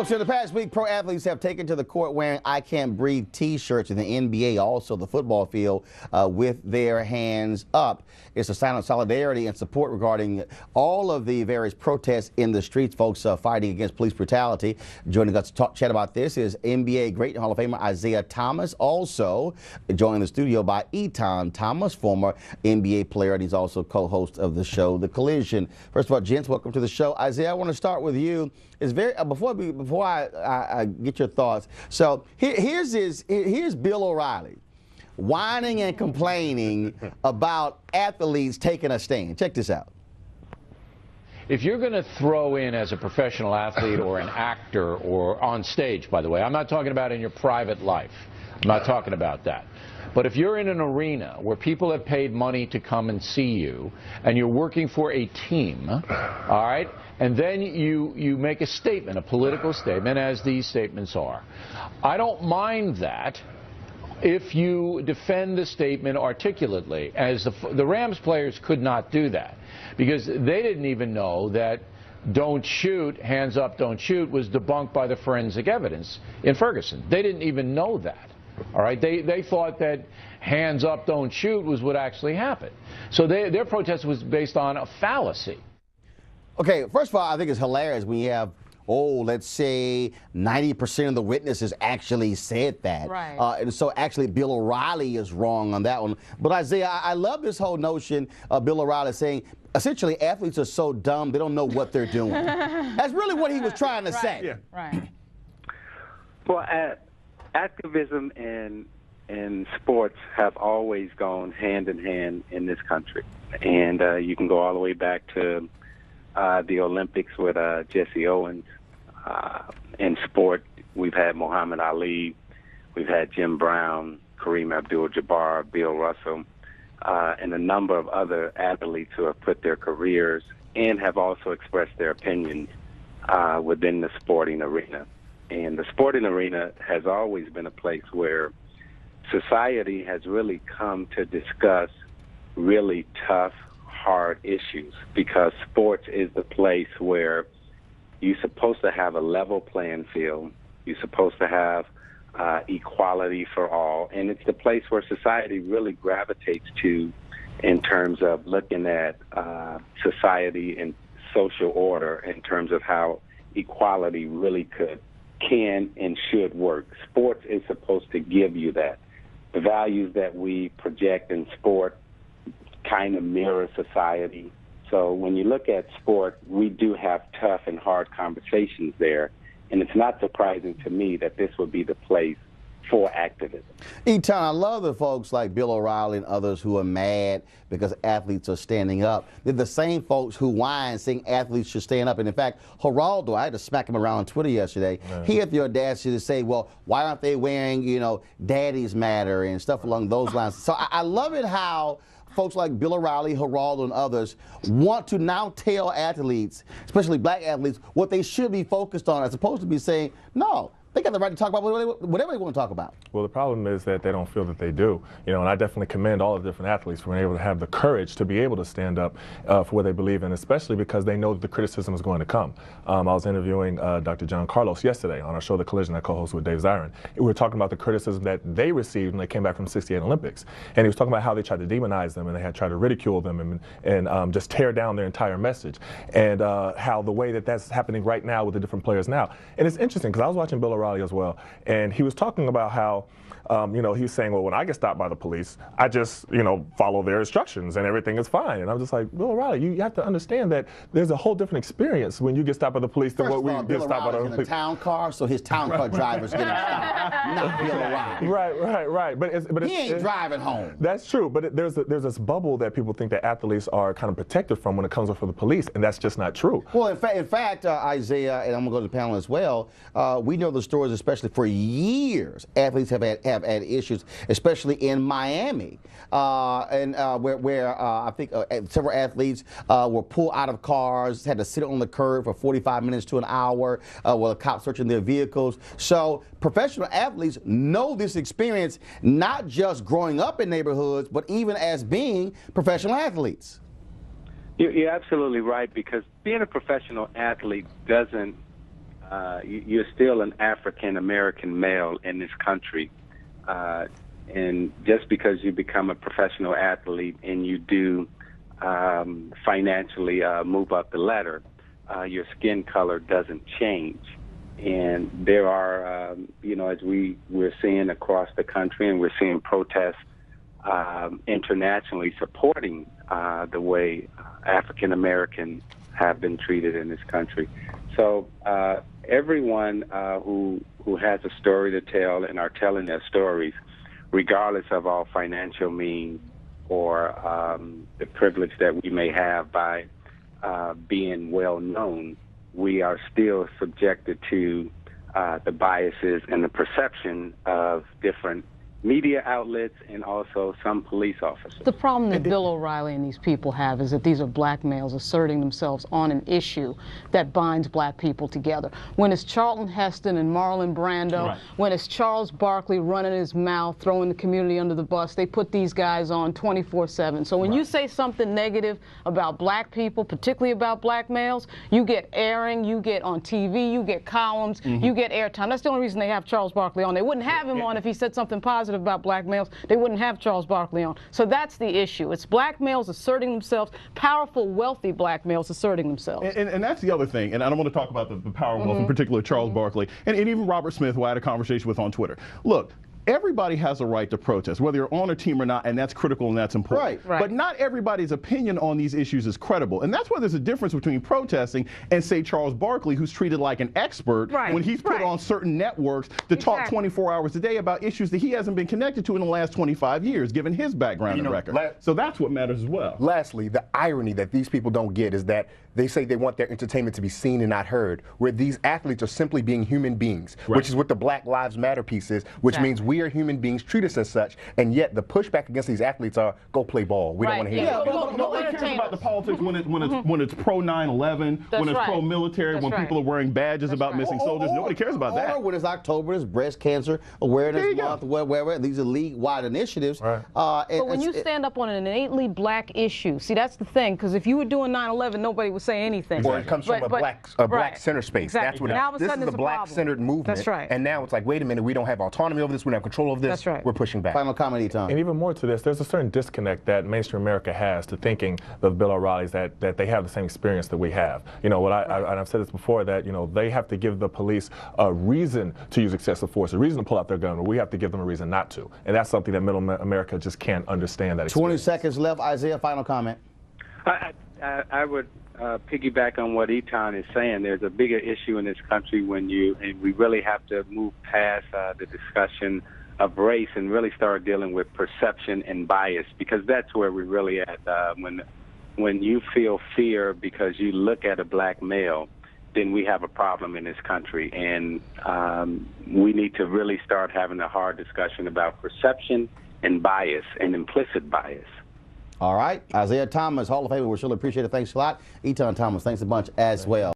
Folks, in the past week, pro athletes have taken to the court wearing I Can't Breathe T-shirts, in the NBA, also the football field, with their hands up. It's a sign of solidarity and support regarding all of the various protests in the streets, folks, fighting against police brutality. Joining us to chat about this is NBA great Hall of Famer Isaiah Thomas, also joined the studio by Etan Thomas, former NBA player, and he's also co-host of the show The Collision. First of all, gents, welcome to the show. Isaiah, I want to start with you. It's very before I get your thoughts. So here's Bill O'Reilly whining and complaining about athletes taking a stand. Check this out. If you're going to throw in as a professional athlete or an actor or on stage, by the way, I'm not talking about in your private life. I'm not talking about that. But if you're in an arena where people have paid money to come and see you and you're working for a team, all right, and then you make a statement, a political statement, as these statements are, I don't mind that if you defend the statement articulately, as the Rams players could not do that because they didn't even know that don't shoot, hands up, don't shoot was debunked by the forensic evidence in Ferguson. They didn't even know that. All right, they thought that hands up, don't shoot was what actually happened. So their protest was based on a fallacy. Okay, first of all, I think it's hilarious when you have, let's say 90% of the witnesses actually said that. Right. And so actually Bill O'Reilly is wrong on that one. But Isaiah, I love this whole notion of Bill O'Reilly saying, essentially, athletes are so dumb, they don't know what they're doing. That's really what he was trying to say. Yeah. Right. Well, activism and sports have always gone hand in hand in this country. And you can go all the way back to the Olympics with Jesse Owens. In sport, we've had Muhammad Ali, we've had Jim Brown, Kareem Abdul-Jabbar, Bill Russell, and a number of other athletes who have put their careers and have also expressed their opinions within the sporting arena. And the sporting arena has always been a place where society has really come to discuss really tough, hard issues, because sports is the place where you're supposed to have a level playing field. You're supposed to have equality for all. And it's the place where society really gravitates to in terms of looking at society and social order in terms of how equality really can and should work. Sports is supposed to give you that. The values that we project in sport kind of mirror society. So when you look at sport, we do have tough and hard conversations there, and it's not surprising to me that this would be the place for activism. Etan, I love the folks like Bill O'Reilly and others who are mad because athletes are standing up. They're the same folks who whine saying athletes should stand up. And in fact, Geraldo, I had to smack him around on Twitter yesterday. He had the audacity to say, well, why aren't they wearing, Daddies Matter and stuff along those lines. So I love it how folks like Bill O'Reilly, Geraldo, and others want to now tell athletes, especially black athletes, what they should be focused on, as opposed to be saying, no, they got the right to talk about whatever they want to talk about. Well, the problem is that they don't feel that they do. And I definitely commend all the different athletes for being able to have the courage to be able to stand up for what they believe in, especially because they know that the criticism is going to come. I was interviewing Dr. John Carlos yesterday on our show, The Collision, I co-host with Dave Zirin. We were talking about the criticism that they received when they came back from the '68 Olympics. And he was talking about how they tried to demonize them and they had tried to ridicule them and just tear down their entire message. And how the way that that's happening right now with the different players now. And it's interesting because I was watching Bill O'Reilly as well, and he was talking about how he was saying, well, when I get stopped by the police, I just, follow their instructions and everything is fine. And I'm just like, Bill O'Reilly, you have to understand that there's a whole different experience when you get stopped by the police than what we get stopped by the police. In a town car, so his town car driver's getting stopped, not Bill O'Reilly. Right. But he ain't driving home. That's true, but there's this bubble that people think that athletes are kind of protected from when it comes for the police, and that's just not true. Well, in fact, Isaiah, and I'm going to go to the panel as well, we know the stories, especially for years, athletes have had issues, especially in Miami, where I think several athletes were pulled out of cars, had to sit on the curb for 45 minutes to an hour while the cops searching their vehicles. So professional athletes know this experience, not just growing up in neighborhoods, but even as being professional athletes. You're absolutely right, because being a professional athlete doesn't you're still an African American male in this country. And just because you become a professional athlete and you do financially move up the ladder, your skin color doesn't change. And there are, as we're seeing across the country, and we're seeing protests internationally supporting the way African Americans have been treated in this country. So everyone who has a story to tell and are telling their stories, regardless of our financial means or the privilege that we may have by being well known, we are still subjected to the biases and the perception of different media outlets and also some police officers. The problem that Bill O'Reilly and these people have is that these are black males asserting themselves on an issue that binds black people together. When it's Charlton Heston and Marlon Brando, right, when it's Charles Barkley running his mouth, throwing the community under the bus, they put these guys on 24/7. So when, right, you say something negative about black people, particularly about black males, you get airing, you get on TV, you get columns, you get airtime. That's the only reason they have Charles Barkley on. They wouldn't have him on if he said something positive about black males. They wouldn't have Charles Barkley on. So that's the issue. It's black males asserting themselves, powerful, wealthy black males asserting themselves. And that's the other thing, and I don't want to talk about the power of wealth, in particular Charles Barkley, and even Robert Smith, who I had a conversation with on Twitter. Look, everybody has a right to protest, whether you're on a team or not, and that's critical and that's important. Right. But not everybody's opinion on these issues is credible. And that's why there's a difference between protesting and, say, Charles Barkley, who's treated like an expert when he's put on certain networks to talk 24 hours a day about issues that he hasn't been connected to in the last 25 years, given his background and record. So that's what matters as well. Lastly, the irony that these people don't get is that they say they want their entertainment to be seen and not heard, where these athletes are simply being human beings, which is what the Black Lives Matter piece is, which means we are human beings, treat us as such, and yet the pushback against these athletes are, go play ball. We don't want to hear that. But nobody cares about the politics when it's pro 9/11, when it's pro military, when people are wearing badges about missing soldiers. Nobody cares about that. Or when it's October, it's Breast Cancer Awareness Month, wherever. These are league-wide initiatives. But when you stand up on an innately black issue, see, that's the thing, because if you were doing 9/11, nobody would say anything. Or it comes from a black center space. That's what this is, a black-centered movement. That's right. And now it's like, wait a minute, we don't have autonomy over this, we don't have control over this. That's right. We're pushing back. Final comment, Tom. And even more to this, there's a certain disconnect that mainstream America has to thinking of Bill O'Reilly's that they have the same experience that we have. You know, I've said this before, that, you know, they have to give the police a reason to use excessive force, a reason to pull out their gun, or we have to give them a reason not to. And that's something that middle America just can't understand. That experience. 20 seconds left. Isaiah, final comment. I would piggyback on what Etan is saying. There's a bigger issue in this country and we really have to move past the discussion of race and really start dealing with perception and bias, because that's where we're really at. When you feel fear because you look at a black male, then we have a problem in this country. And we need to really start having a hard discussion about perception and bias and implicit bias. All right. Isaiah Thomas, Hall of Famer. We surely appreciate it. Thanks a lot. Etan Thomas, thanks a bunch as well.